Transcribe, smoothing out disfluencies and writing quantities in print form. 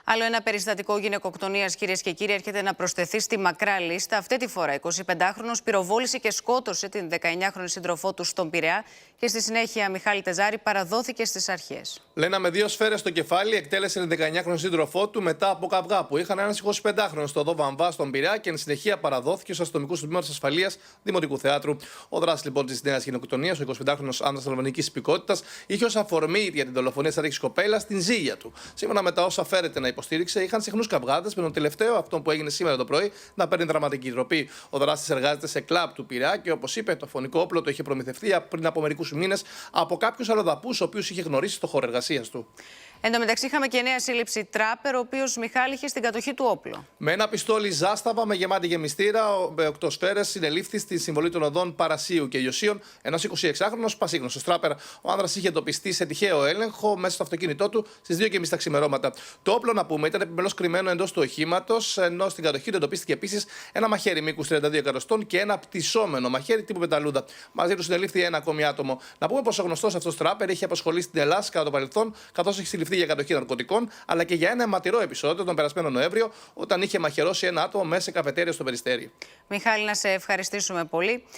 Άλλο ένα περιστατικό γυναικοκτονίας, κυρίες και κύριοι, έρχεται να προσθεθεί στη μακρά λίστα. Αυτή τη φορά, 25χρονος πυροβόλησε και σκότωσε την 19χρονη σύντροφό του στον Πειραιά και στη συνέχεια, Μιχάλη Τεζάρη παραδόθηκε στις αρχές. Λένα με 2 σφαίρες στο κεφάλι εκτέλεσε την 19χρονη σύντροφό του μετά από καυγά που είχαν ένας 25χρονος στο οδό Βαμβά στον Πειραιά και εν συνεχεία παραδόθηκε στους αστυνομικούς του τμήματος ασφαλείας Δημοτικού Θεάτρου. Ο δράστης λοιπόν της νέας γυναικοκτονίας, ο 25χρονος άνδρας αλβανικής υπηκότητας, είχε ως αφορμή για την δολοφονία της αρρώστης κοπέλας την ζύγια του. Σύμφωνα με τα όσα φέρεται να υποστήριξε, είχαν συχνούς καυγάδες με τον τελευταίο, αυτό που έγινε σήμερα το πρωί, να παίρνει δραματική τροπή. Ο δράστης εργάζεται σε κλαμπ του Πειραιά και όπως είπε, το φωνικό όπλο το είχε προμηθευτεί πριν από μερικούς μήνες από κάποιους αλλοδαπούς, ο οποίους είχε γνωρίσει στο χώρο εργασίας του. Εν τω μεταξύ, είχαμε και νέα σύλληψη τράπερ, ο οποίος Μιχάλη είχε στην κατοχή του όπλο. Με ένα πιστόλι ζάσταβα με γεμάτη γεμιστήρα, με 8 σφαίρες, συνελήφθη στη συμβολή των οδών Παρασίου και Ιωσίων ένας 26χρονος πασίγνωστος τράπερ. Ο άνδρας είχε εντοπιστεί σε τυχαίο έλεγχο μέσα στο αυτοκίνητό του στις 2:30 τα ξημερώματα. Το όπλο, να πούμε, ήταν επιμελώς κρυμμένο εντός του οχήματος, ενώ στην κατοχή του εντοπίστηκε επίσης ένα μαχαίρι μήκους 32 εκατοστών και ένα πτυσσόμενο μαχαίρι τύπου πεταλούδα. Μαζί του συνελήφθη ένα ακόμη άτομο. Να πούμε πως ο γνωστός αυτός τράπερ είχε απασχολήσει την Ελλάδα κατά το παρελθόν, καθώς έχει συλληφθεί για κατοχή ναρκωτικών, αλλά και για ένα αιματηρό επεισόδιο τον περασμένο Νοέμβριο, όταν είχε μαχαιρώσει ένα άτομο μέσα σε καφετέρια στο Περιστέρι. Μιχάλη, να σε ευχαριστήσουμε πολύ.